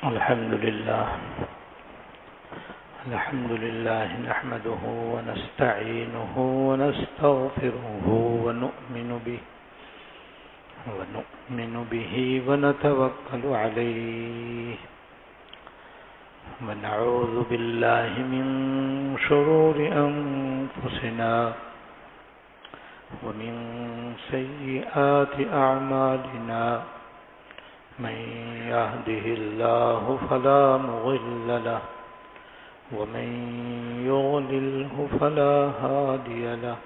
الحمد لله نحمده ونستعينه ونستغفره ونؤمن به ونتوكل عليه ونعوذ بالله من شرور أنفسنا ومن سيئات أعمالنا من يهده الله فلا مضل له ومن يضلله فلا هادي له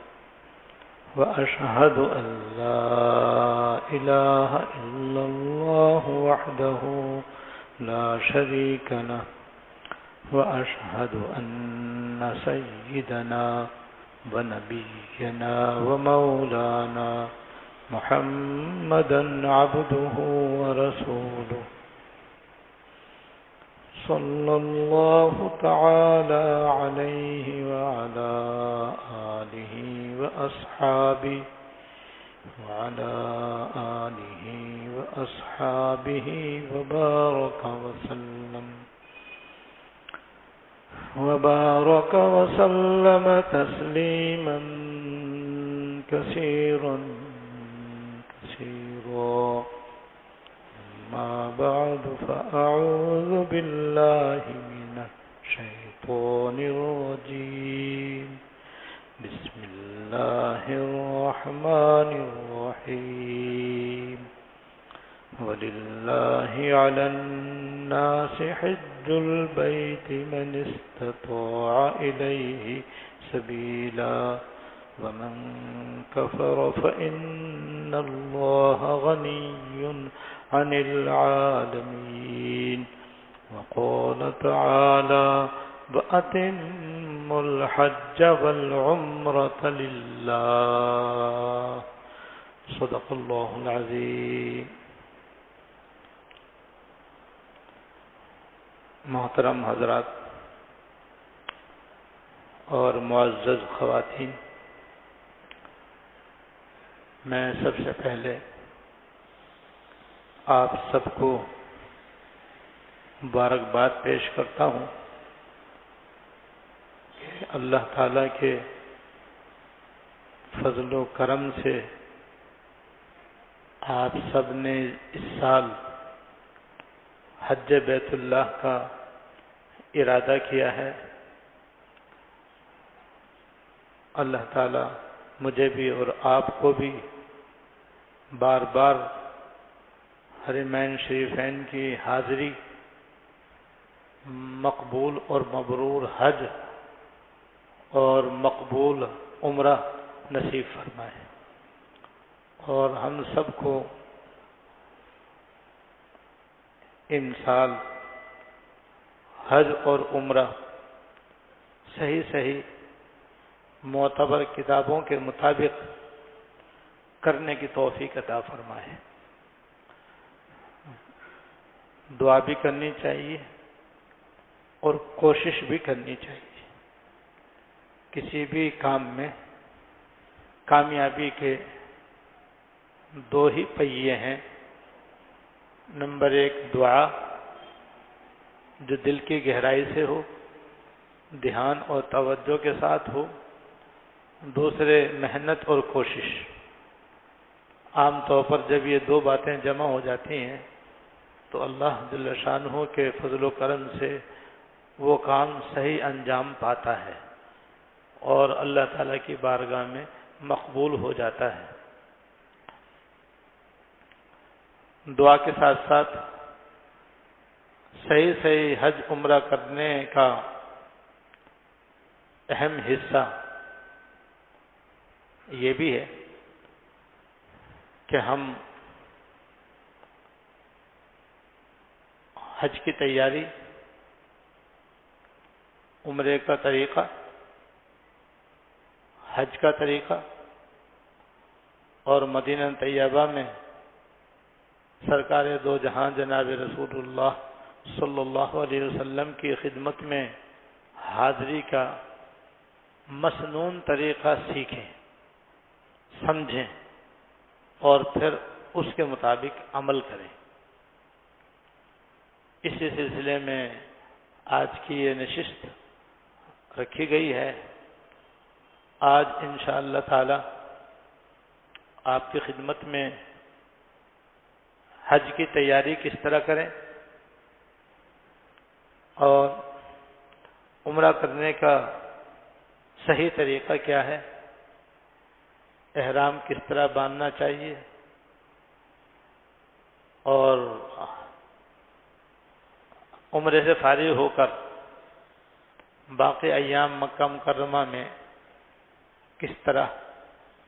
وأشهد أن لا إله إلا الله وحده لا شريك له وأشهد أن سيدنا ونبينا ومولانا محمدا عبده ورسوله صلى الله تعالى عليه وعلى آله وأصحابه وبارك وسلم تسليما كثيرا أما بعد فأعوذ بالله من الشيطان الرجيم بسم الله الرحمن الرحيم ولله على الناس حج البيت من استطاع إليه سبيلا ومن كفر فإن الله غني عن العالمين وقال تعالى وأتموا الحج والعمرة لله صدق الله العظيم. محترم حضرات اور معزز خواتین، میں سب سے پہلے آپ سب کو مبارکباد پیش کرتا ہوں کہ اللہ تعالیٰ کے فضل و کرم سے آپ سب نے اس سال حج بیت اللہ کا ارادہ کیا ہے. اللہ تعالیٰ مجھے بھی اور آپ کو بھی بار بار حرمین شریفین کی حاضری، مقبول اور مبرور حج اور مقبول عمرہ نصیب فرمائے، اور ہم سب کو ان سال حج اور عمرہ صحیح معتبر کتابوں کے مطابق کرنے کی توفیق عطا فرمائے. دعا بھی کرنی چاہیے اور کوشش بھی کرنی چاہیے. کسی بھی کام میں کامیابی کے دو ہی پہیے ہیں. نمبر 1 دعا، جو دل کی گہرائی سے ہو، دھیان اور توجہ کے ساتھ ہو. دوسرے محنت اور کوشش. عام طور پر جب یہ دو باتیں جمع ہو جاتی ہیں تو اللہ جل شانہ کے فضل و کرم سے وہ کام صحیح انجام پاتا ہے اور اللہ تعالیٰ کی بارگاہ میں مقبول ہو جاتا ہے. دعا کے ساتھ ساتھ صحیح حج عمرہ کرنے کا اہم حصہ یہ بھی ہے کہ ہم حج کی تیاری، عمرے کا طریقہ، حج کا طریقہ اور مدینہ طیبہ میں سرکار دو جہاں جناب رسول اللہ صلی اللہ علیہ وسلم کی خدمت میں حاضری کا مسنون طریقہ سیکھیں، سمجھیں اور پھر اس کے مطابق عمل کریں. اسی سلسلے میں آج کی یہ نشست رکھی گئی ہے۔ آج انشاءاللہ تعالی آپ کی خدمت میں حج کی تیاری کس طرح کریں اور عمرہ کرنے کا صحیح طریقہ کیا ہے، احرام کس طرح باندھنا چاہیے، اور عمرے سے فارغ ہو کر باقی ایام مکہ مکرمہ میں کس طرح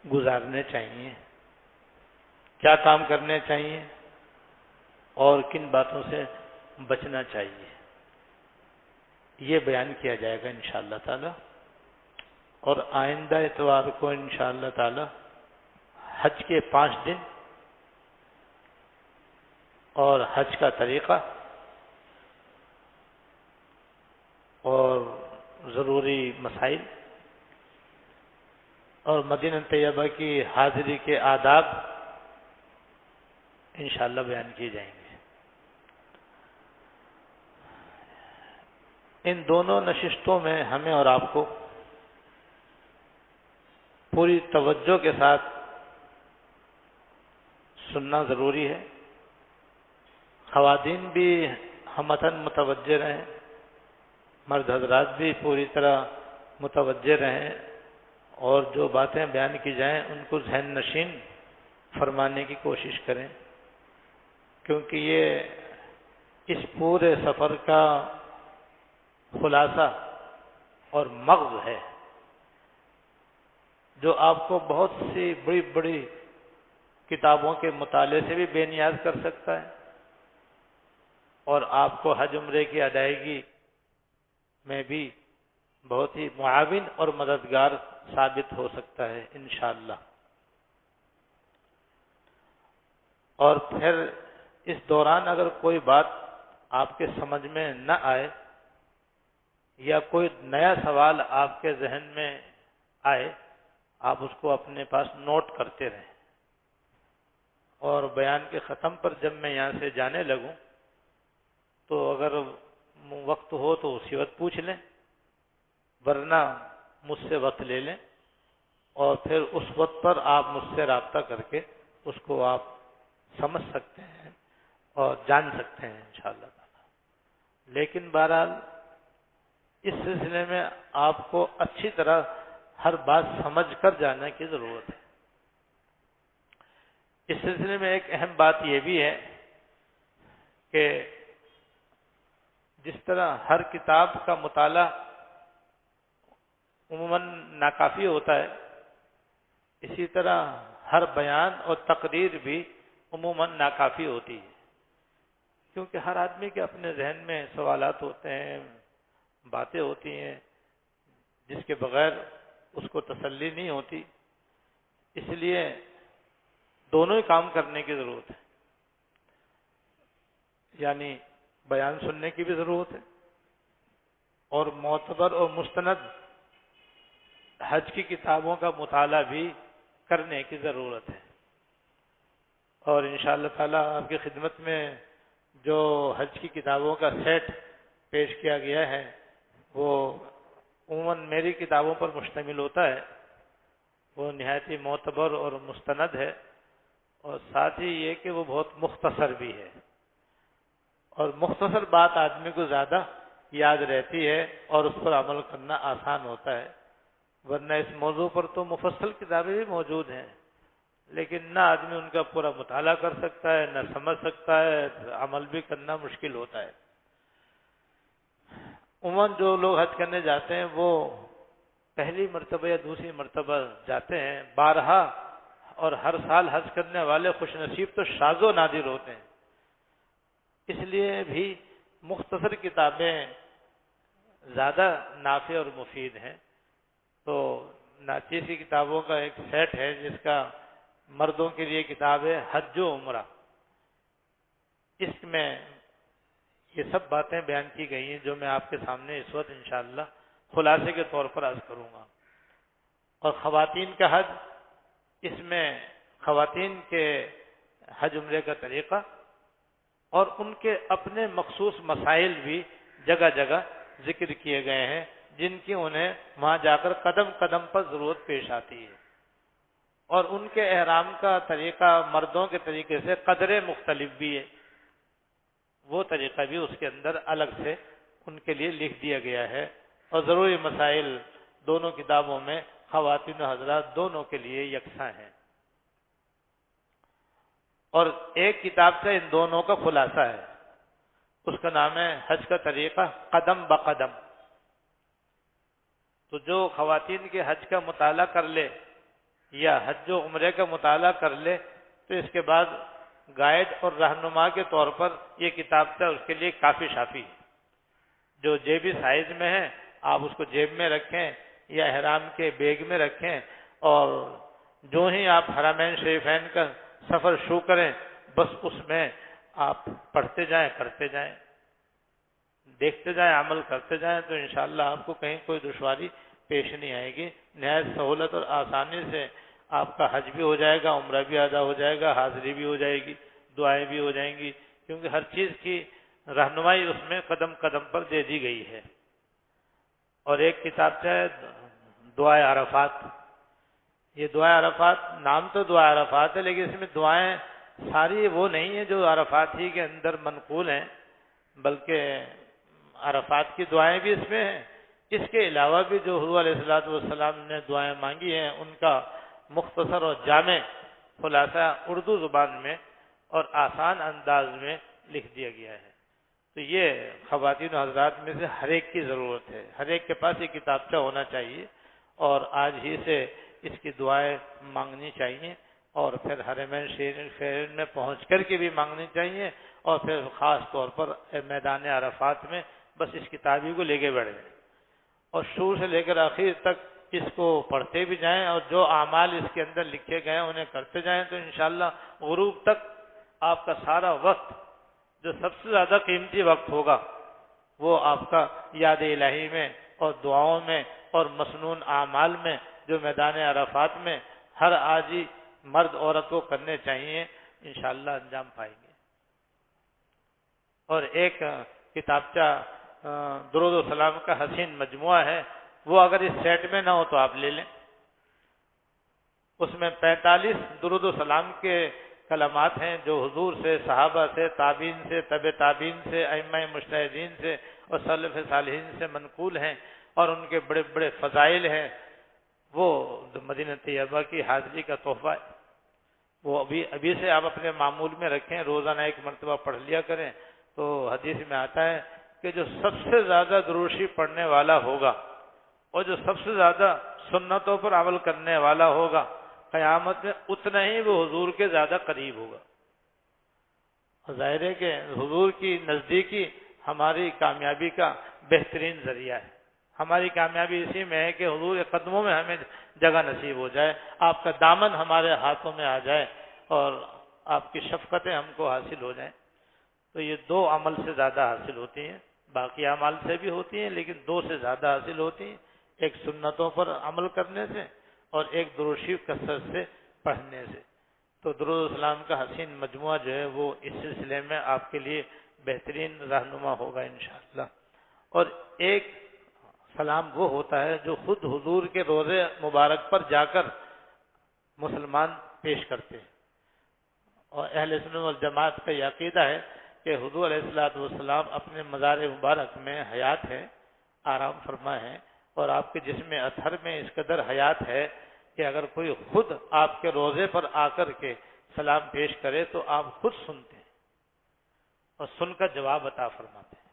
گزارنے چاہیے، کیا کام کرنے چاہیے اور کن باتوں سے بچنا چاہیے، یہ بیان کیا جائے گا انشاءاللہ تعالی۔ اور آئندہ اتوار کو انشاءاللہ تعالی حج کے 5 دن اور حج کا طریقہ اور ضروری مسائل اور مدینہ طیبہ کی حاضری کے آداب انشاءاللہ بیان کیے جائیں گے۔ ان دونوں نشستوں میں ہمیں اور آپ کو پوری توجہ کے ساتھ سننا ضروری ہے۔ خواتین بھی ہمتن متوجہ رہیں، مرد حضرات بھی پوری طرح متوجہ رہیں، اور جو باتیں بیان کی جائیں ان کو ذہن نشین فرمانے کی کوشش کریں، کیونکہ یہ اس پورے سفر کا خلاصہ اور مغز ہے، جو آپ کو بہت سی بڑی بڑی کتابوں کے مطالعے سے بھی بے نیاز کر سکتا ہے، اور آپ کو حج عمرے کی ادائیگی میں بھی بہت ہی معاون اور مددگار ثابت ہو سکتا ہے انشاءاللہ۔ اور پھر اس دوران اگر کوئی بات آپ کے سمجھ میں نہ آئے یا کوئی نیا سوال آپ کے ذہن میں آئے، آپ اس کو اپنے پاس نوٹ کرتے رہیں، اور بیان کے ختم پر جب میں یہاں سے جانے لگوں تو اگر وقت ہو تو اسی وقت پوچھ لیں، ورنہ مجھ سے وقت لے لیں، اور پھر اس وقت پر آپ مجھ سے رابطہ کر کے اس کو آپ سمجھ سکتے ہیں اور جان سکتے ہیں انشاءاللہ تعالی۔ لیکن بہرحال اس سلسلے میں آپ کو اچھی طرح ہر بات سمجھ کر جانے کی ضرورت ہے۔ اس سلسلے میں ایک اہم بات یہ بھی ہے کہ جس طرح ہر کتاب کا مطالعہ عموماً ناکافی ہوتا ہے، اسی طرح ہر بیان اور تقریر بھی عموماً ناکافی ہوتی ہے، کیونکہ ہر آدمی کے اپنے ذہن میں سوالات ہوتے ہیں، باتیں ہوتی ہیں جس کے بغیر اس کو تسلی نہیں ہوتی۔ اس لیے دونوں ہی کام کرنے کی ضرورت ہے، یعنی بیان سننے کی بھی ضرورت ہے اور معتبر اور مستند حج کی کتابوں کا مطالعہ بھی کرنے کی ضرورت ہے۔ اور انشاءاللہ تعالی آپ کی خدمت میں جو حج کی کتابوں کا سیٹ پیش کیا گیا ہے وہ عموماً میری کتابوں پر مشتمل ہوتا ہے، وہ نہایت ہی معتبر اور مستند ہے، اور ساتھ ہی یہ کہ وہ بہت مختصر بھی ہے، اور مختصر بات آدمی کو زیادہ یاد رہتی ہے اور اس پر عمل کرنا آسان ہوتا ہے، ورنہ اس موضوع پر تو مفصل کتابیں بھی موجود ہیں، لیکن نہ آدمی ان کا پورا مطالعہ کر سکتا ہے، نہ سمجھ سکتا ہے، عمل بھی کرنا مشکل ہوتا ہے۔ عموماً جو لوگ حج کرنے جاتے ہیں وہ پہلی مرتبہ یا دوسری مرتبہ جاتے ہیں، بارہا اور ہر سال حج کرنے والے خوش نصیب تو شاذ و نادر ہوتے ہیں، اس لیے بھی مختصر کتابیں زیادہ نافع اور مفید ہیں۔ تو ناچیز کی کتابوں کا ایک سیٹ ہے جس کا مردوں کے لیے کتاب ہے حج و عمرہ، اس میں یہ سب باتیں بیان کی گئی ہیں جو میں آپ کے سامنے اس وقت انشاءاللہ خلاصے کے طور پر عرض کروں گا۔ اور خواتین کا حج، اس میں خواتین کے حج عمرے کا طریقہ اور ان کے اپنے مخصوص مسائل بھی جگہ جگہ ذکر کیے گئے ہیں جن کی انہیں وہاں جا کر قدم قدم پر ضرورت پیش آتی ہے، اور ان کے احرام کا طریقہ مردوں کے طریقے سے قدرے مختلف بھی ہے، وہ طریقہ بھی اس کے اندر الگ سے ان کے لیے لکھ دیا گیا ہے، اور ضروری مسائل دونوں کتابوں میں خواتین و حضرات دونوں کے لیے یکساں ہیں، اور ایک کتاب سے ان دونوں کا خلاصہ ہے، اس کا نام ہے حج کا طریقہ قدم بقدم۔ تو جو خواتین کے حج کا مطالعہ کر لے یا حج و عمرے کا مطالعہ کر لے تو اس کے بعد گائیڈ اور رہنما کے طور پر یہ کتاب سے اس کے لیے کافی شافی ہے۔ جو جیبی سائز میں ہے آپ اس کو جیب میں رکھیں یا احرام کے بیگ میں رکھیں، اور جو ہی آپ حرمین شریفین کا سفر شروع کریں بس اس میں آپ پڑھتے جائیں، کرتے جائیں، دیکھتے جائیں، عمل کرتے جائیں، تو انشاءاللہ آپ کو کہیں کوئی دشواری پیش نہیں آئے گی۔ نہایت سہولت اور آسانی سے آپ کا حج بھی ہو جائے گا، عمرہ بھی ادا ہو جائے گا، حاضری بھی ہو جائے گی، دعائیں بھی ہو جائیں گی، کیونکہ ہر چیز کی رہنمائی اس میں قدم قدم پر دے دی گئی ہے۔ اور ایک کتاب ہے دعائے عرفات۔ یہ دعائے عرفات، نام تو دعائے عرفات ہے لیکن اس میں دعائیں ساری وہ نہیں ہیں جو عرفات ہی کے اندر منقول ہیں، بلکہ عرفات کی دعائیں بھی اس میں ہیں۔ اس کے علاوہ بھی جو حضور علیہ الصلوۃ والسلام نے دعائیں مانگی ہیں ان کا مختصر اور جامع خلاصہ اردو زبان میں اور آسان انداز میں لکھ دیا گیا ہے۔ تو یہ خواتین و حضرات میں سے ہر ایک کی ضرورت ہے، ہر ایک کے پاس یہ کتابچہ ہونا چاہیے، اور آج ہی سے اس کی دعائیں مانگنی چاہیے، اور پھر حرمین شریفین میں پہنچ کر کے بھی مانگنی چاہیے، اور پھر خاص طور پر میدان عرفات میں بس اس کتابی کو لے کے بیٹھ جائیں، اور شروع سے لے کر آخر تک اس کو پڑھتے بھی جائیں، اور جو اعمال اس کے اندر لکھے گئے ہیں انہیں کرتے جائیں، تو انشاءاللہ غروب تک آپ کا سارا وقت جو سب سے زیادہ قیمتی وقت ہوگا وہ آپ کا یاد الہی میں اور دعاؤں میں اور مسنون اعمال میں جو میدان عرفات میں ہر آجی مرد عورت کو کرنے چاہیے، انشاءاللہ انجام پائیں گے۔ اور ایک کتابچہ درود و سلام کا حسین مجموعہ ہے، وہ اگر اس سیٹ میں نہ ہو تو آپ لے لیں۔ اس میں 45 درود و سلام کے کلمات ہیں جو حضور سے، صحابہ سے، تابعین سے، تبع تابعین سے، ائمہ مجتہدین سے اور سلف صالحین سے منقول ہیں، اور ان کے بڑے بڑے فضائل ہیں۔ وہ مدینہ طیبہ کی حاضری کا تحفہ ہے، وہ ابھی سے آپ اپنے معمول میں رکھیں، روزانہ ایک مرتبہ پڑھ لیا کریں۔ تو حدیث میں آتا ہے کہ جو سب سے زیادہ درود شریف پڑھنے والا ہوگا اور جو سب سے زیادہ سنتوں پر عمل کرنے والا ہوگا، قیامت میں اتنا ہی وہ حضور کے زیادہ قریب ہوگا۔ ظاہر ہے کہ حضور کی نزدیکی ہماری کامیابی کا بہترین ذریعہ ہے۔ ہماری کامیابی اسی میں ہے کہ حضور کے قدموں میں ہمیں جگہ نصیب ہو جائے، آپ کا دامن ہمارے ہاتھوں میں آ جائے، اور آپ کی شفقتیں ہم کو حاصل ہو جائیں۔ تو یہ دو عمل سے زیادہ حاصل ہوتی ہیں، باقی اعمال سے بھی ہوتی ہیں لیکن دو سے زیادہ حاصل ہوتی ہیں، ایک سنتوں پر عمل کرنے سے اور ایک درود شریف کثرت سے پڑھنے سے۔ تو درود السلام کا حسین مجموعہ جو ہے وہ اس سلسلے میں آپ کے لیے بہترین رہنما ہوگا انشاءاللہ۔ اور ایک سلام وہ ہوتا ہے جو خود حضور کے روضے مبارک پر جا کر مسلمان پیش کرتے ہیں، اور اہل سنت والجماعت کا یہ عقیدہ ہے کہ حضور علیہ الصلوۃ والسلام اپنے مزار مبارک میں حیات ہے، آرام فرما ہے، اور آپ کے جسم اطہر میں اس قدر حیات ہے کہ اگر کوئی خود آپ کے روضے پر آ کر کے سلام پیش کرے تو آپ خود سنتے ہیں اور سن کر جواب عطا فرماتے ہیں۔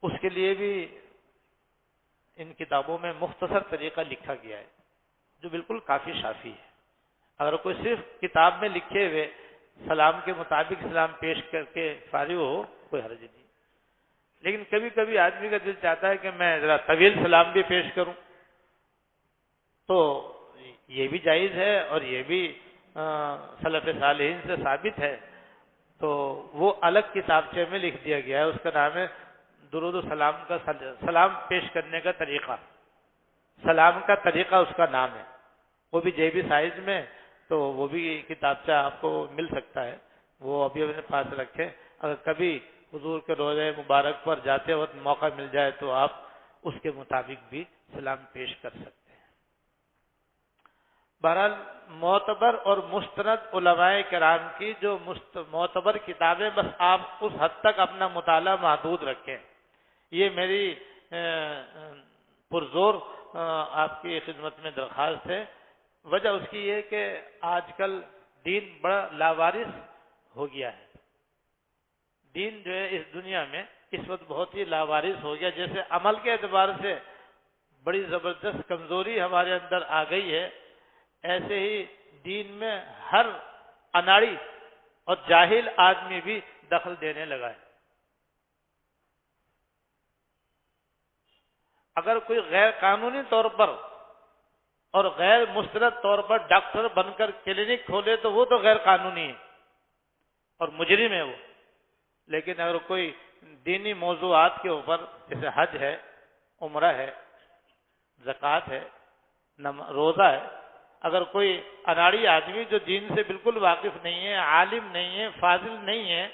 اس کے لیے بھی ان کتابوں میں مختصر طریقہ لکھا گیا ہے جو بالکل کافی شافی ہے۔ اگر کوئی صرف کتاب میں لکھے ہوئے سلام کے مطابق سلام پیش کر کے فارغ ہو کوئی حرج نہیں، لیکن کبھی کبھی آدمی کا دل چاہتا ہے کہ میں ذرا طویل سلام بھی پیش کروں، تو یہ بھی جائز ہے اور یہ بھی سلف صالحین سے ثابت ہے۔ تو وہ الگ کتابچے میں لکھ دیا گیا ہے، اس کا نام ہے درود و سلام کا سلام پیش کرنے کا طریقہ، سلام کا طریقہ اس کا نام ہے، وہ بھی جیبی سائز میں، تو وہ بھی کتابچہ آپ کو مل سکتا ہے، وہ ابھی اپنے پاس رکھیں، اگر کبھی حضور کے روضہ مبارک پر جاتے وقت موقع مل جائے تو آپ اس کے مطابق بھی سلام پیش کر سکتے ہیں۔ بہرحال معتبر اور مستند علماء کرام کی جو معتبر کتابیں، بس آپ اس حد تک اپنا مطالعہ محدود رکھیں۔ یہ میری پرزور آپ کی خدمت میں درخواست ہے۔ وجہ اس کی یہ کہ آج کل دین بڑا لاوارث ہو گیا ہے۔ دین جو ہے اس دنیا میں اس وقت بہت ہی لاوارث ہو گیا۔ جیسے عمل کے اعتبار سے بڑی زبردست کمزوری ہمارے اندر آ گئی ہے، ایسے ہی دین میں ہر اناڑی اور جاہل آدمی بھی دخل دینے لگا ہے۔ اگر کوئی غیر قانونی طور پر اور غیر مستند طور پر ڈاکٹر بن کر کلینک کھولے تو وہ تو غیر قانونی ہے اور مجرم ہے وہ۔ لیکن اگر کوئی دینی موضوعات کے اوپر جیسے حج ہے، عمرہ ہے، زکوٰۃ ہے، روزہ ہے، اگر کوئی اناڑی آدمی جو دین سے بالکل واقف نہیں ہے، عالم نہیں ہے، فاضل نہیں ہے،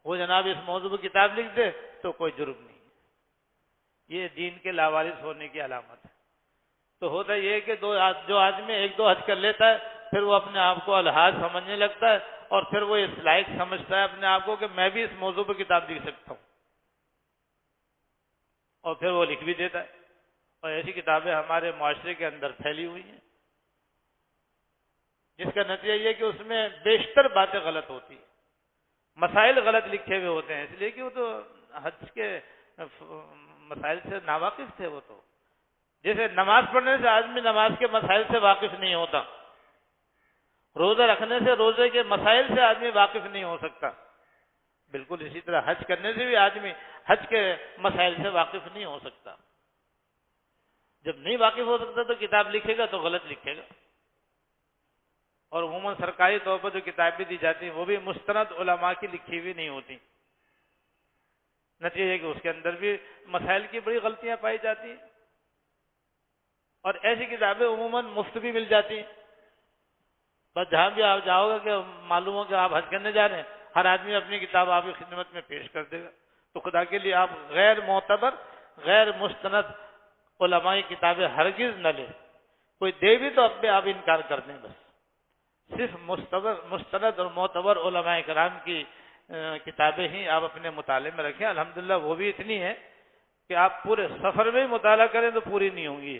وہ جناب اس موضوع پر کتاب لکھ دے تو کوئی جرم نہیں ہے۔ یہ دین کے لاوارث ہونے کی علامت ہے۔ تو ہوتا یہ ہے کہ جو آدمی ایک دو حج کر لیتا ہے پھر وہ اپنے آپ کو الحاظ سمجھنے لگتا ہے اور پھر وہ اس لائق سمجھتا ہے اپنے آپ کو کہ میں بھی اس موضوع پر کتاب لکھ سکتا ہوں، اور پھر وہ لکھ بھی دیتا ہے۔ اور ایسی کتابیں ہمارے معاشرے کے اندر پھیلی ہوئی ہیں، جس کا نتیجہ یہ کہ اس میں بیشتر باتیں غلط ہوتی ہیں، مسائل غلط لکھے ہوئے ہوتے ہیں، اس لیے کہ وہ تو حج کے مسائل سے ناواقف تھے۔ وہ تو جیسے نماز پڑھنے سے آدمی نماز کے مسائل سے واقف نہیں ہوتا، روزہ رکھنے سے روزے کے مسائل سے آدمی واقف نہیں ہو سکتا، بالکل اسی طرح حج کرنے سے بھی آدمی حج کے مسائل سے واقف نہیں ہو سکتا۔ جب نہیں واقف ہو سکتا تو کتاب لکھے گا تو غلط لکھے گا۔ اور عموماً سرکاری طور پر جو کتابیں دی جاتی ہیں وہ بھی مستند علماء کی لکھی ہوئی نہیں ہوتی، نتیجہ یہ کہ اس کے اندر بھی مسائل کی بڑی غلطیاں پائی جاتی ہیں، اور ایسی کتابیں عموماً مفت بھی مل جاتی ہیں۔ بس جہاں بھی آپ جاؤ گے کہ معلوم ہو کہ آپ حج کرنے جا رہے ہیں، ہر آدمی اپنی کتاب آپ کی خدمت میں پیش کر دے گا۔ تو خدا کے لیے آپ غیر معتبر، غیر مستند علماء کی کتابیں ہرگز نہ لیں۔ کوئی دے بھی تو اپنے آپ انکار کر دیں، بس صرف مستند اور معتبر علماء کرام کی کتابیں ہی آپ اپنے مطالعے میں رکھیں۔ الحمدللہ وہ بھی اتنی ہے کہ آپ پورے سفر میں مطالعہ کریں تو پوری نہیں ہوں گی۔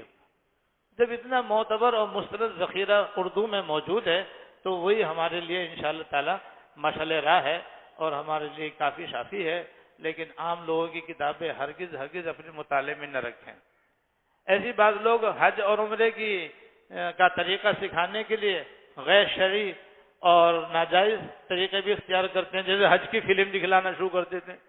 جب اتنا معتبر اور مستند ذخیرہ اردو میں موجود ہے تو وہی ہمارے لیے انشاءاللہ تعالی مشعل راہ ہے اور ہمارے لیے کافی شافی ہے۔ لیکن عام لوگوں کی کتابیں ہرگز اپنے مطالعے میں نہ رکھیں۔ ایسی بعض لوگ حج اور عمرے کا طریقہ سکھانے کے لیے غیر شرعی اور ناجائز طریقے بھی اختیار کرتے ہیں، جیسے حج کی فلم دکھلانا شروع کر دیتے ہیں،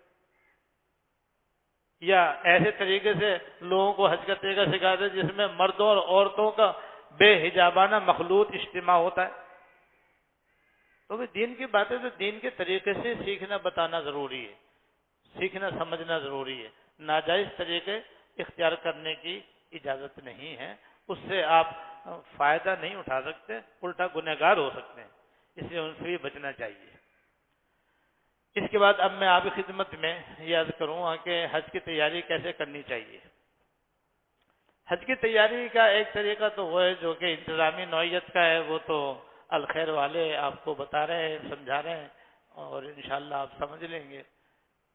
یا ایسے طریقے سے لوگوں کو حج کا طریقہ سکھاتے ہیں جس میں مردوں اور عورتوں کا بے حجابانہ مخلوط اجتماع ہوتا ہے۔ تو بھی دین کی باتیں تو دین کے طریقے سے سیکھنا بتانا ضروری ہے، سیکھنا سمجھنا ضروری ہے۔ ناجائز طریقے اختیار کرنے کی اجازت نہیں ہے، اس سے آپ فائدہ نہیں اٹھا سکتے، الٹا گنہگار ہو سکتے ہیں، اس لیے ان سے بھی بچنا چاہیے۔ اس کے بعد اب میں آپ کی خدمت میں یہ عرض کروں گا کہ حج کی تیاری کیسے کرنی چاہیے۔ حج کی تیاری کا ایک طریقہ تو وہ ہے جو کہ انتظامی نوعیت کا ہے، وہ تو الخیر والے آپ کو بتا رہے ہیں، سمجھا رہے ہیں، اور انشاءاللہ آپ سمجھ لیں گے۔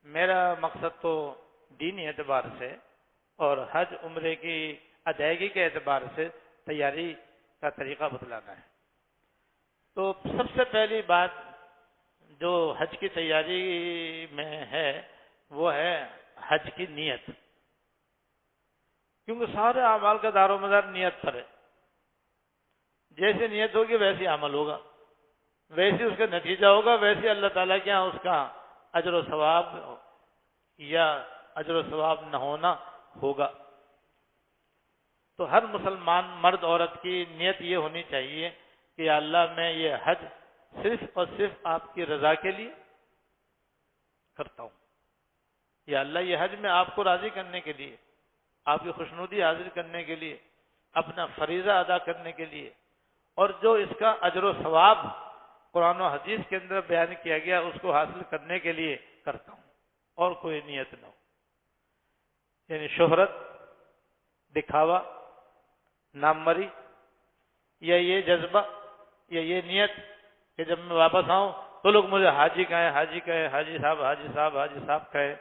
میرا مقصد تو دینی اعتبار سے اور حج عمرے کی ادائیگی کے اعتبار سے تیاری کا طریقہ بتلانا ہے۔ تو سب سے پہلی بات جو حج کی تیاری میں ہے وہ ہے حج کی نیت، کیونکہ سارے اعمال کا دار و مدار نیت پر ہے۔ جیسے نیت ہوگی ویسے عمل ہوگا، ویسے اس کا نتیجہ ہوگا، ویسے اللہ تعالیٰ کے یہاں اس کا اجر و ثواب یا اجر و ثواب نہ ہونا ہوگا۔ تو ہر مسلمان مرد عورت کی نیت یہ ہونی چاہیے کہ یا اللہ میں یہ حج صرف اور صرف آپ کی رضا کے لیے کرتا ہوں، یا اللہ یہ حج میں آپ کو راضی کرنے کے لیے، آپ کی خوشنودی حاصل کرنے کے لیے، اپنا فریضہ ادا کرنے کے لیے، اور جو اس کا اجر و ثواب قرآن و حدیث کے اندر بیان کیا گیا اس کو حاصل کرنے کے لیے کرتا ہوں، اور کوئی نیت نہ ہو. یعنی شہرت، دکھاوا، نام مری، یا یہ جذبہ یا یہ نیت کہ جب میں واپس آؤں تو لوگ مجھے حاجی کہیں، حاجی کہیں، حاجی صاحب، حاجی صاحب، حاجی صاحب کہیں،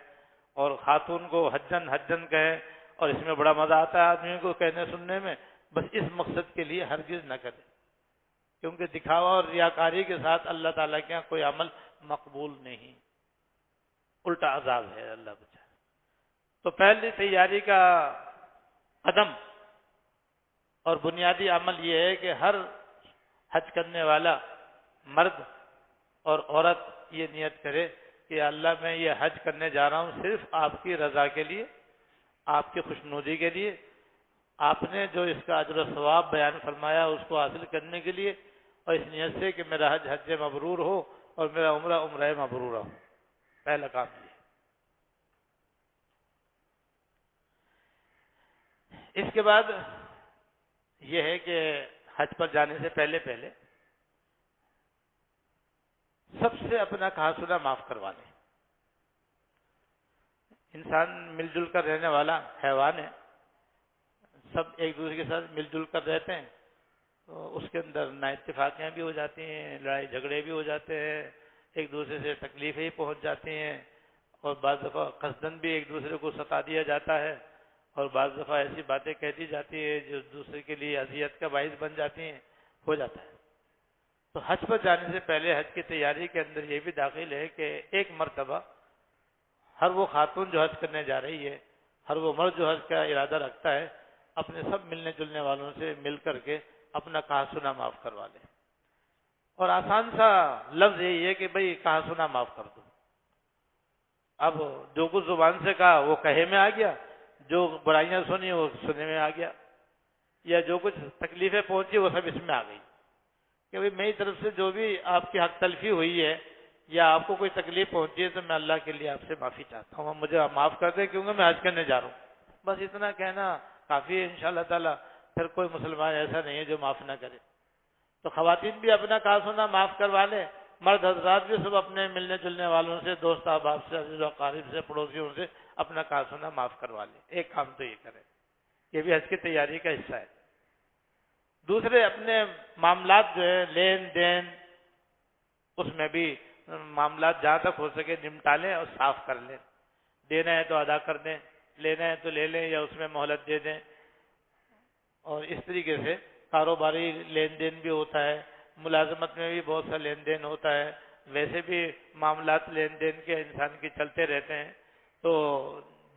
اور خاتون کو حجن حجن کہیں، اور اس میں بڑا مزہ آتا ہے آدمی کو کہنے سننے میں. بس اس مقصد کے لیے ہرگز نہ کرے، کیونکہ دکھاوا اور ریاکاری کے ساتھ اللہ تعالیٰ کے یہاں کوئی عمل مقبول نہیں، الٹا عذاب ہے، اللہ بچائے. تو پہلی تیاری کا قدم اور بنیادی عمل یہ ہے کہ ہر حج کرنے والا مرد اور عورت یہ نیت کرے کہ اللہ میں یہ حج کرنے جا رہا ہوں صرف آپ کی رضا کے لیے، آپ کی خوشنودی کے لیے، آپ نے جو اس کا اجر و ثواب بیان فرمایا اس کو حاصل کرنے کے لیے، اور اس نیت سے کہ میرا حج حج مبرور ہو اور میرا عمرہ عمرہ مبرور ہو. پہلا کام یہ. اس کے بعد یہ ہے کہ حج پر جانے سے پہلے سب سے اپنا کہا سنا معاف کروا لیں. انسان مل جل کر رہنے والا حیوان ہے، سب ایک دوسرے کے ساتھ مل جل کر رہتے ہیں، تو اس کے اندر نا اتفاقیاں بھی ہو جاتی ہیں، لڑائی جھگڑے بھی ہو جاتے ہیں، ایک دوسرے سے تکلیفیں ہی پہنچ جاتی ہیں، اور بعض دفعہ قصدن بھی ایک دوسرے کو ستا دیا جاتا ہے، اور بعض دفعہ ایسی باتیں کہہ دی جاتی ہیں جو دوسرے کے لیے اذیت کا باعث بن جاتی ہیں، ہو جاتا ہے. تو حج پر جانے سے پہلے حج کی تیاری کے اندر یہ بھی داخل ہے کہ ایک مرتبہ ہر وہ خاتون جو حج کرنے جا رہی ہے، ہر وہ مرد جو حج کا ارادہ رکھتا ہے، اپنے سب ملنے جلنے والوں سے مل کر کے اپنا کہا سنا معاف کروا لے. اور آسان سا لفظ یہی ہے کہ بھئی کہا سنا معاف کر دو. اب جو کچھ زبان سے کہا وہ کہے میں آ گیا، جو برائیاں سنی وہ سننے میں آ گیا، یا جو کچھ تکلیفیں پہنچی وہ سب اس میں آ گئی کہ بھئی میری طرف سے جو بھی آپ کی حق تلفی ہوئی ہے یا آپ کو کوئی تکلیف پہنچی ہے تو میں اللہ کے لیے آپ سے معافی چاہتا ہوں، مجھے معاف کر دیں کیونکہ میں حج کرنے جا رہا ہوں. بس اتنا کہنا کافی ہے انشاءاللہ تعالی. پھر کوئی مسلمان ایسا نہیں ہے جو معاف نہ کرے. تو خواتین بھی اپنا کہا سنا معاف کروا لیں، مرد حضرات بھی سب اپنے ملنے جلنے والوں سے، دوست احباب سے، عزیز و اقارب سے، پڑوسیوں سے اپنا کہا سنا معاف کروا لیں. ایک کام تو یہ کریں، یہ بھی حج کی تیاری کا حصہ ہے. دوسرے اپنے معاملات جو ہے لین دین، اس میں بھی معاملات جہاں تک ہو سکے نمٹا لیں اور صاف کر لیں. دینا ہے تو ادا کر دیں، لینا ہے تو لے لیں یا اس میں مہلت دے دیں. اور اس طریقے سے کاروباری لین دین بھی ہوتا ہے، ملازمت میں بھی بہت سا لین دین ہوتا ہے، ویسے بھی معاملات لین دین کے انسان کی چلتے رہتے ہیں. تو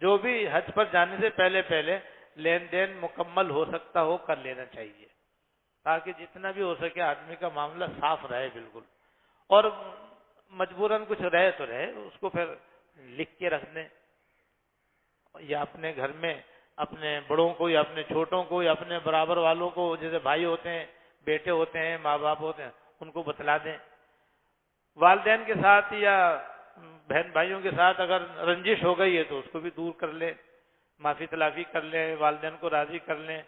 جو بھی حج پر جانے سے پہلے لین دین مکمل ہو سکتا ہو کر لینا چاہیے، تاکہ جتنا بھی ہو سکے آدمی کا معاملہ صاف رہے بالکل. اور مجبوراً کچھ رہے تو رہے، اس کو پھر لکھ کے رکھ دیں، یا اپنے گھر میں اپنے بڑوں کو یا اپنے چھوٹوں کو یا اپنے برابر والوں کو، جیسے بھائی ہوتے ہیں، بیٹے ہوتے ہیں، ماں باپ ہوتے ہیں، ان کو بتلا دیں. والدین کے ساتھ یا بہن بھائیوں کے ساتھ اگر رنجش ہو گئی ہے تو اس کو بھی دور کر لیں، معافی تلافی کر لیں، والدین کو راضی کر لیں.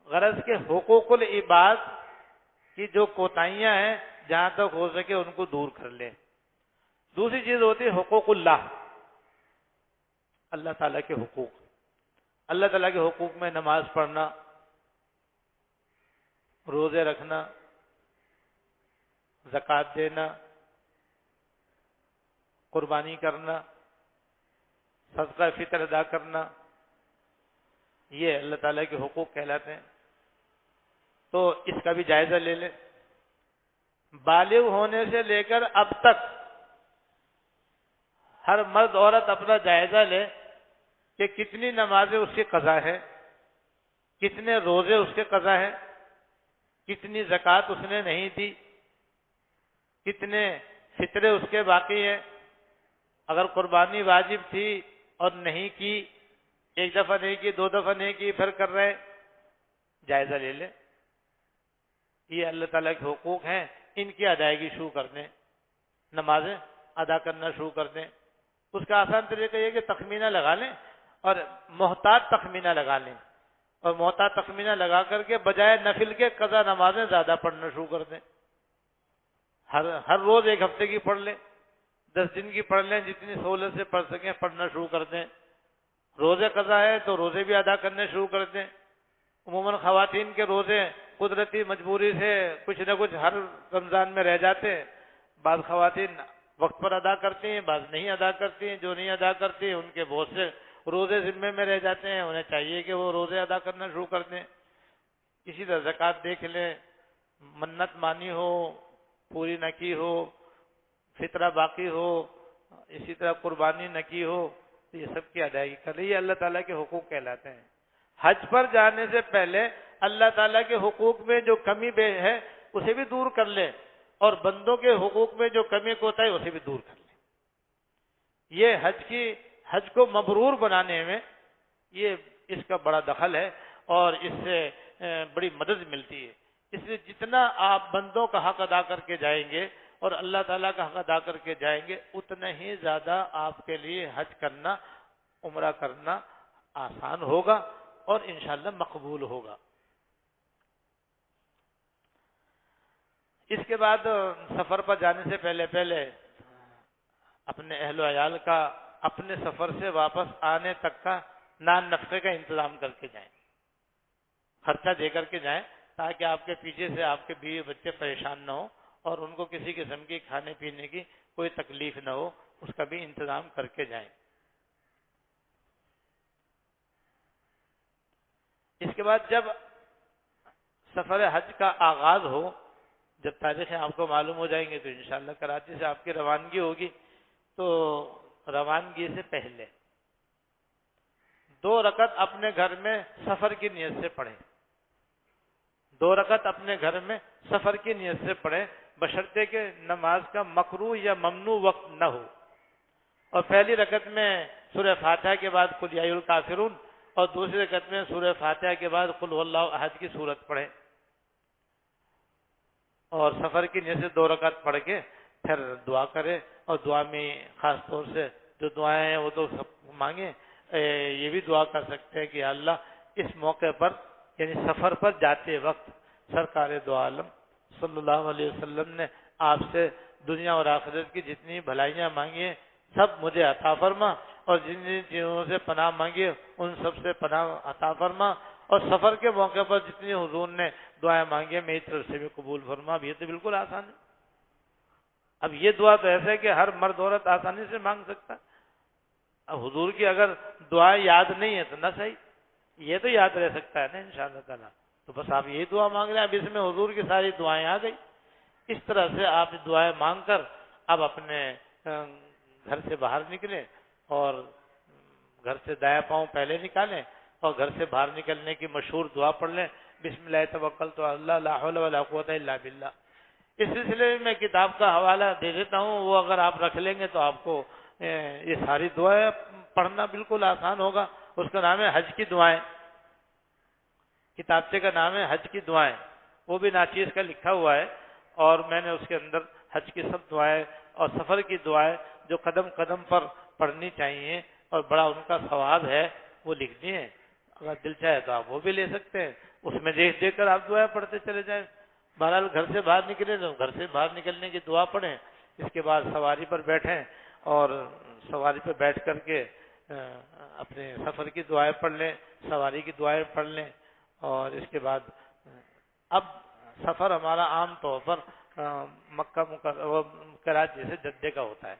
غرض کے حقوق العباد کی جو کوتاہیاں ہیں جہاں تک ہو سکے ان کو دور کر لیں. دوسری چیز ہوتی ہے حقوق اللہ، اللہ تعالیٰ کے حقوق. اللہ تعالیٰ کے حقوق میں نماز پڑھنا، روزے رکھنا، زکوٰۃ دینا، قربانی کرنا، صدقہ فطر ادا کرنا، یہ اللہ تعالیٰ کے حقوق کہلاتے ہیں. تو اس کا بھی جائزہ لے لیں. بالغ ہونے سے لے کر اب تک ہر مرد عورت اپنا جائزہ لے کہ کتنی نمازیں اس کی قضا ہے، کتنے روزے اس کے قضا ہے، کتنی زکوٰۃ اس نے نہیں دی، کتنے فطرے اس کے باقی ہیں. اگر قربانی واجب تھی اور نہیں کی، ایک دفعہ نہیں کی، دو دفعہ نہیں کی، پھر کر رہے، جائزہ لے لیں. یہ اللہ تعالیٰ کے حقوق ہیں، ان کی ادائیگی شروع کر دیں، نمازیں ادا کرنا شروع کر دیں. اس کا آسان طریقہ یہ کہ تخمینہ لگا لیں اور محتاط تخمینہ لگا لیں، اور محتاط تخمینہ لگا کر کے بجائے نفل کے قضا نمازیں زیادہ پڑھنا شروع کر دیں. ہر روز 1 ہفتے کی پڑھ لیں، 10 دن کی پڑھ لیں، جتنی سہولت سے پڑھ سکیں پڑھنا شروع کر دیں۔ روزے قضا ہے تو روزے بھی ادا کرنے شروع کر دیں۔ عموماً خواتین کے روزے قدرتی مجبوری سے کچھ نہ کچھ ہر رمضان میں رہ جاتے ہیں۔ بعض خواتین وقت پر ادا کرتی ہیں، بعض نہیں ادا کرتی ہیں۔ جو نہیں ادا کرتی ہیں ان کے بہت سے روزے ذمے میں رہ جاتے ہیں، انہیں چاہیے کہ وہ روزے ادا کرنا شروع کر دیں۔ اسی طرح زکوٰۃ دیکھ لیں، منت مانی ہو پوری نہ کی ہو، فطرہ باقی ہو، اسی طرح قربانی نہ کی ہو، تو یہ سب کی ادائیگی کر رہی ہے، اللہ تعالیٰ کے حقوق کہلاتے ہیں۔ حج پر جانے سے پہلے اللہ تعالیٰ کے حقوق میں جو کمی بے ہے اسے بھی دور کر لے، اور بندوں کے حقوق میں جو کمی کوتا ہے اسے بھی دور کر لے۔ یہ حج کو مبرور بنانے میں یہ اس کا بڑا دخل ہے، اور اس سے بڑی مدد ملتی ہے۔ اس لیے جتنا آپ بندوں کا حق ادا کر کے جائیں گے اور اللہ تعالیٰ کا حق ادا کر کے جائیں گے، اتنا ہی زیادہ آپ کے لیے حج کرنا، عمرہ کرنا آسان ہوگا اور انشاءاللہ مقبول ہوگا۔ اس کے بعد سفر پر جانے سے پہلے اپنے اہل و عیال کا اپنے سفر سے واپس آنے تک کا نان نفقے کا انتظام کر کے جائیں، خرچہ دے کر کے جائیں، تاکہ آپ کے پیچھے سے آپ کے بیوی بچے پریشان نہ ہو اور ان کو کسی قسم کی کھانے پینے کی کوئی تکلیف نہ ہو، اس کا بھی انتظام کر کے جائیں۔ اس کے بعد جب سفر حج کا آغاز ہو، جب تاریخیں آپ کو معلوم ہو جائیں گے تو انشاءاللہ کراچی سے آپ کی روانگی ہوگی، تو روانگی سے پہلے 2 رکعت اپنے گھر میں سفر کی نیت سے پڑھیں۔ 2 رکعت اپنے گھر میں سفر کی نیت سے پڑھیں، بشرطے کہ نماز کا مکروہ یا ممنوع وقت نہ ہو، اور پہلی رکعت میں سورہ فاتحہ کے بعد قل یا ایھا الکافرون، اور دوسری رکعت میں سورہ فاتحہ کے بعد قل ھو اللہ احد کی سورت پڑھیں، اور سفر کی نیت سے 2 رکعت پڑھ کے پھر دعا کرے، اور دعا میں خاص طور سے جو دعائیں ہیں وہ تو سب مانگیں، یہ بھی دعا کر سکتے ہیں کہ یا اللہ اس موقع پر یعنی سفر پر جاتے وقت سرکار دو عالم صلی اللہ علیہ وسلم نے آپ سے دنیا اور آخرت کی جتنی بھلائیاں مانگی ہیں سب مجھے عطا فرما، اور جن جن چیزوں سے پناہ مانگی ان سب سے پناہ عطا فرما، اور سفر کے موقع پر جتنی حضور نے دعائیں مانگی ہیں میری طرف سے بھی قبول فرما۔ اب یہ تو بالکل آسان ہے، اب یہ دعا تو ایسا ہے کہ ہر مرد عورت آسانی سے مانگ سکتا ہے۔ اب حضور کی اگر دعائیں یاد نہیں ہے تو نہ صحیح، یہ تو یاد رہ سکتا ہے نا انشاءاللہ تعالیٰ، تو بس آپ یہی دعا مانگ لیں۔ اب اس میں حضور کی ساری دعائیں آ گئی، اس طرح سے آپ دعائیں مانگ کر اب اپنے گھر سے باہر نکلیں، اور گھر سے دایاں پاؤں پہلے نکالیں، اور گھر سے باہر نکلنے کی مشہور دعا پڑھ لیں، بسم اللہ توکلت علی اللہ لا حول ولا قوت الا باللہ۔ اس سلسلے میں میں کتاب کا حوالہ دے دیتا ہوں، وہ اگر آپ رکھ لیں گے تو آپ کو یہ ساری دعائیں پڑھنا بالکل آسان ہوگا۔ اس کا نام ہے حج کی دعائیں، کتابچے کا نام ہے حج کی دعائیں، وہ بھی ناچیز کا لکھا ہوا ہے، اور میں نے اس کے اندر حج کی سب دعائیں اور سفر کی دعائیں جو قدم قدم پر پڑھنی چاہیے اور بڑا ان کا ثواب ہے وہ لکھ دی ہیں، اگر دل چاہے تو آپ وہ بھی لے سکتے ہیں، اس میں دیکھ دیکھ کر آپ دعائیں پڑھتے چلے جائیں۔ بہرحال گھر سے باہر نکلے تو گھر سے باہر نکلنے کی دعا پڑھیں، اس کے بعد سواری پر بیٹھیں اور سواری پر بیٹھ کر کے اپنے سفر کی دعائیں پڑھ لیں، سواری کی دعائیں پڑھ لیں، اور اس کے بعد اب سفر ہمارا عام طور پر مکہ کراچی سے جدے کا ہوتا ہے،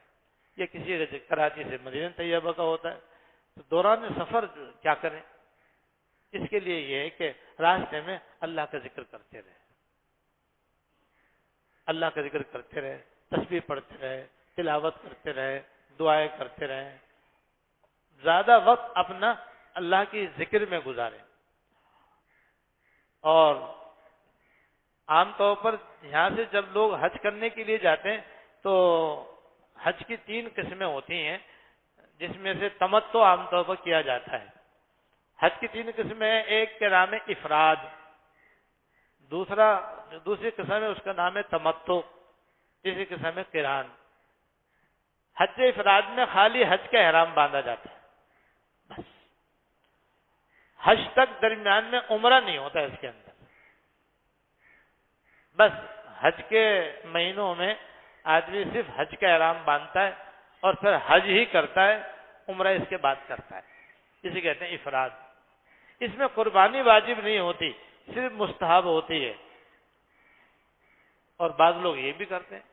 یا کسی کراچی سے مدینہ طیبہ کا ہوتا ہے، تو دوران سفر کیا کریں؟ اس کے لیے یہ ہے کہ راستے میں اللہ کا ذکر کرتے رہے، اللہ کا ذکر کرتے رہے، تسبیح پڑھتے رہے، تلاوت کرتے رہے، دعائیں کرتے رہے، زیادہ وقت اپنا اللہ کی ذکر میں گزاریں۔ اور عام طور پر یہاں سے جب لوگ حج کرنے کے لیے جاتے ہیں تو حج کی 3 قسمیں ہوتی ہیں، جس میں سے تمتع عام طور پر کیا جاتا ہے۔ حج کی 3 قسمیں ہیں، ایک کا نام ہے افراد، دوسری قسم ہے اس کا نام ہے تمتع، تیسری قسم ہے قران۔ حج افراد میں خالی حج کا احرام باندھا جاتا ہے، بس حج تک درمیان میں عمرہ نہیں ہوتا اس کے اندر، بس حج کے مہینوں میں آدمی صرف حج کا احرام باندھتا ہے اور پھر حج ہی کرتا ہے، عمرہ اس کے بعد کرتا ہے، اسے کہتے ہیں افراد۔ اس میں قربانی واجب نہیں ہوتی، صرف مستحب ہوتی ہے، اور بعض لوگ یہ بھی کرتے ہیں۔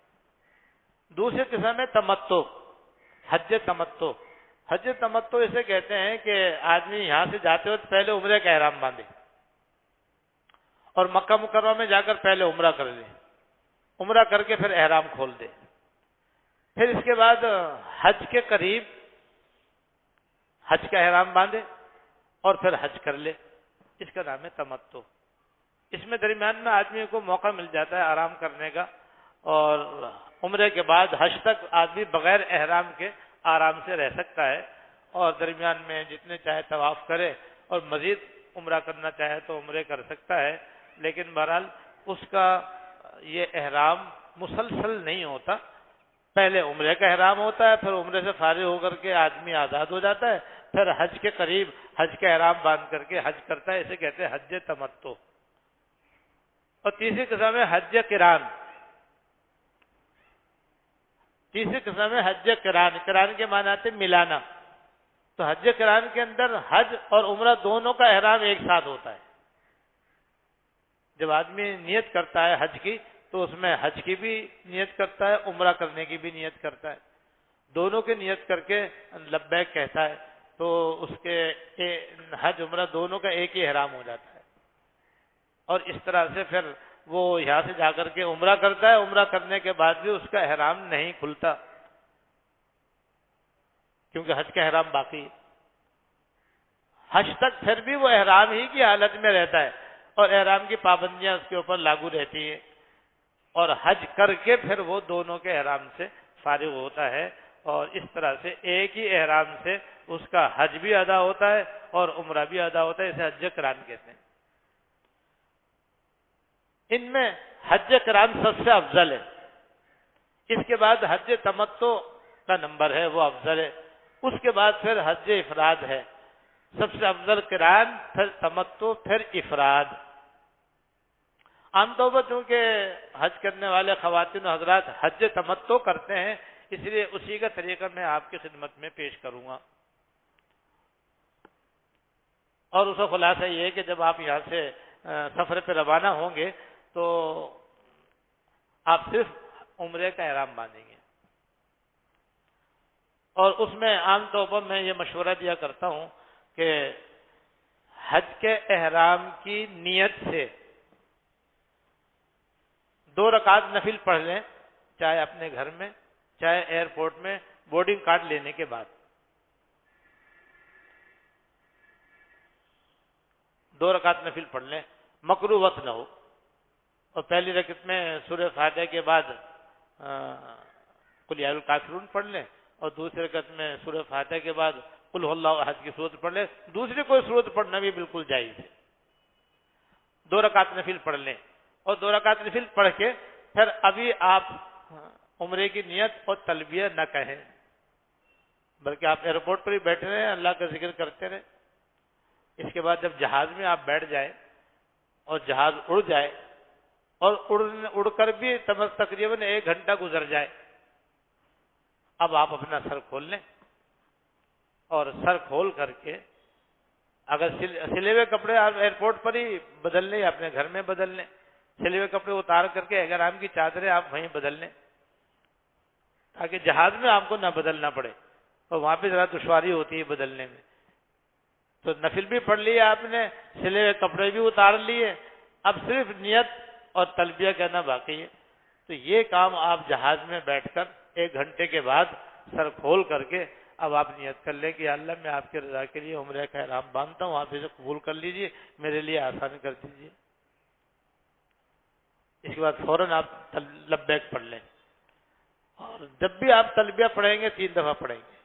دوسری قسم ہے تمتع، حج تمتع۔ حج تمتع اسے کہتے ہیں کہ آدمی یہاں سے جاتے وقت پہلے عمرے کا احرام باندھے اور مکہ مکرمہ میں جا کر پہلے عمرہ کر لے، عمرہ کر کے پھر احرام کھول دے، پھر اس کے بعد حج کے قریب حج کا احرام باندھے اور پھر حج کر لے، اس کا نام ہے تمتع۔ اس میں درمیان میں آدمی کو موقع مل جاتا ہے آرام کرنے کا، اور عمرے کے بعد حج تک آدمی بغیر احرام کے آرام سے رہ سکتا ہے، اور درمیان میں جتنے چاہے طواف کرے، اور مزید عمرہ کرنا چاہے تو عمرے کر سکتا ہے۔ لیکن بہرحال اس کا یہ احرام مسلسل نہیں ہوتا، پہلے عمرے کا احرام ہوتا ہے، پھر عمرے سے فارغ ہو کر کے آدمی آزاد ہو جاتا ہے، پھر حج کے قریب حج کا احرام باندھ کر کے حج کرتا ہے، اسے کہتے ہیں حج تمتع۔ اور تیسری قسم ہے حج قران۔ تیسری قسم ہے حج قران۔ قران کے معنی آتے ملانا۔ تو حج قران کے اندر حج اور عمرہ دونوں کا احرام ایک ساتھ ہوتا ہے۔ جب آدمی نیت کرتا ہے حج کی تو اس میں حج کی بھی نیت کرتا ہے، عمرہ کرنے کی بھی نیت کرتا ہے، دونوں کی نیت کر کے لبیک کہتا ہے، تو اس کے حج عمرہ دونوں کا ایک ہی احرام ہو جاتا ہے۔ اور اس طرح سے پھر وہ یہاں سے جا کر کے عمرہ کرتا ہے، عمرہ کرنے کے بعد بھی اس کا احرام نہیں کھلتا، کیونکہ حج کا احرام باقی ہے۔ حج تک پھر بھی وہ احرام ہی کی حالت میں رہتا ہے، اور احرام کی پابندیاں اس کے اوپر لاگو رہتی ہیں، اور حج کر کے پھر وہ دونوں کے احرام سے فارغ ہوتا ہے، اور اس طرح سے ایک ہی احرام سے اس کا حج بھی ادا ہوتا ہے اور عمرہ بھی ادا ہوتا ہے، اسے حج قران کہتے ہیں۔ ان میں حج قران سب سے افضل ہے، اس کے بعد حج تمتع کا نمبر ہے، وہ افضل ہے، اس کے بعد پھر حج افراد ہے، سب سے افضل قران، پھر تمتع، پھر افراد۔ عام طور پر چونکہ حج کرنے والے خواتین و حضرات حج تمتع کرتے ہیں، اس لیے اسی کا طریقہ میں آپ کی خدمت میں پیش کروں گا، اور اس کا خلاصہ یہ ہے کہ جب آپ یہاں سے سفر پہ روانہ ہوں گے تو آپ صرف عمرے کا احرام باندھیں گے، اور اس میں عام طور پر میں یہ مشورہ دیا کرتا ہوں کہ حج کے احرام کی نیت سے 2 رکعت نفل پڑھ لیں، چاہے اپنے گھر میں چاہے ایئرپورٹ میں بورڈنگ کارڈ لینے کے بعد 2 رکعت نفل پڑھ لیں، مکروہ وقت نہ ہو، اور پہلی رکعت میں سورہ فاتحہ کے بعد قل یا الکافرون پڑھ لیں، اور دوسری رکعت میں سورہ فاتحہ کے بعد قل هو اللہ احد کی صورت پڑھ لیں، دوسری کوئی صورت پڑھنا بھی بالکل جائز ہے۔ 2 رکعت نفل پڑھ لیں، اور 2 رکعت نفل پڑھ کے پھر ابھی آپ عمرے کی نیت اور تلبیہ نہ کہیں، بلکہ آپ ایئرپورٹ پر ہی بیٹھے رہیں، اللہ کا ذکر کرتے رہیں۔ اس کے بعد جب جہاز میں آپ بیٹھ جائیں اور جہاز اڑ جائے، اور اڑ کر بھی تقریباً 1 گھنٹہ گزر جائے، اب آپ اپنا سر کھول لیں، اور سر کھول کر کے اگر سلے ہوئے کپڑے آپ ایئرپورٹ پر ہی بدل لیں یا اپنے گھر میں بدل لیں، سلے ہوئے کپڑے اتار کر کے احرام کی چادریں آپ وہیں بدل لیں، تاکہ جہاز میں آپ کو نہ بدلنا پڑے، اور وہاں پہ ذرا دشواری ہوتی ہے بدلنے میں۔ تو نفل بھی پڑھ لیا آپ نے، سلے ہوئے کپڑے بھی اتار لیے، اب صرف نیت اور تلبیہ کہنا باقی ہے۔ تو یہ کام آپ جہاز میں بیٹھ کر 1 گھنٹے کے بعد سر کھول کر کے اب آپ نیت کر لیں کہ اللہ میں آپ کی رضا کے لیے عمرے کا احرام باندھتا ہوں، آپ اسے قبول کر لیجئے، میرے لیے آسان کر دیجئے۔ اس کے بعد فوراً آپ لبیک پڑھ لیں، اور جب بھی آپ تلبیہ پڑھیں گے 3 دفعہ پڑھیں گے،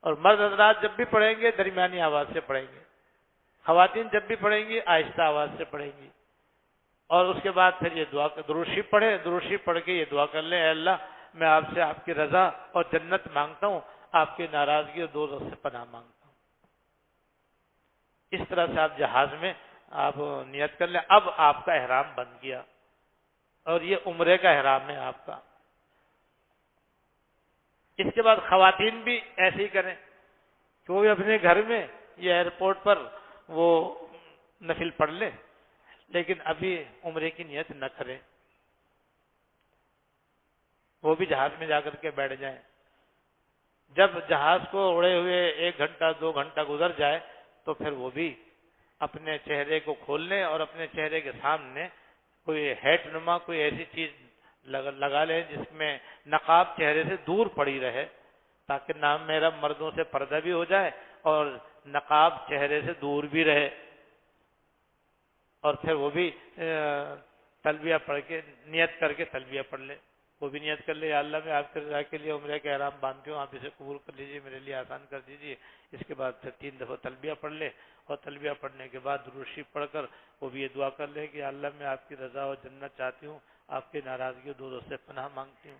اور مرد حضرات جب بھی پڑھیں گے درمیانی آواز سے پڑھیں گے، خواتین جب بھی پڑھیں گی آہستہ آواز سے پڑھیں گی، اور اس کے بعد پھر یہ دعا درود شریف پڑھیں، درود شریف پڑھ کے یہ دعا کر لیں، اے اللہ میں آپ سے آپ کی رضا اور جنت مانگتا ہوں، آپ کی ناراضگی اور دوزخ سے پناہ مانگتا ہوں۔ اس طرح سے آپ جہاز میں آپ نیت کر لیں، اب آپ کا احرام بن گیا، اور یہ عمرے کا احرام ہے آپ کا۔ اس کے بعد خواتین بھی ایسے ہی کریں کہ وہ بھی اپنے گھر میں یا ایئرپورٹ پر وہ نفل پڑھ لیں، لیکن ابھی عمرے کی نیت نہ کریں، وہ بھی جہاز میں جا کر کے بیٹھ جائیں۔ جب جہاز کو اڑے ہوئے 1 گھنٹہ 2 گھنٹہ گزر جائے تو پھر وہ بھی اپنے چہرے کو کھول لیں اور اپنے چہرے کے سامنے کوئی ہیٹ نما کوئی ایسی چیز لگا لیں جس میں نقاب چہرے سے دور پڑی رہے، تاکہ نام میرا مردوں سے پردہ بھی ہو جائے اور نقاب چہرے سے دور بھی رہے۔ اور پھر وہ بھی تلبیہ پڑھ کے نیت کر کے تلبیہ پڑھ لے، وہ بھی نیت کر لے، یا اللہ میں آپ کی رضا کے لیے عمرہ کے احرام باندھتی ہوں، آپ اسے قبول کر لیجئے، میرے لیے آسان کر دیجئے۔ اس کے بعد پھر 3 دفعہ تلبیہ پڑھ لے، اور تلبیہ پڑھنے کے بعد درود شریف پڑھ کر وہ بھی یہ دعا کر لے کہ اللہ میں آپ کی رضا اور جنت چاہتی ہوں، آپ کی ناراضگی و دوزخ سے پناہ مانگتی ہوں۔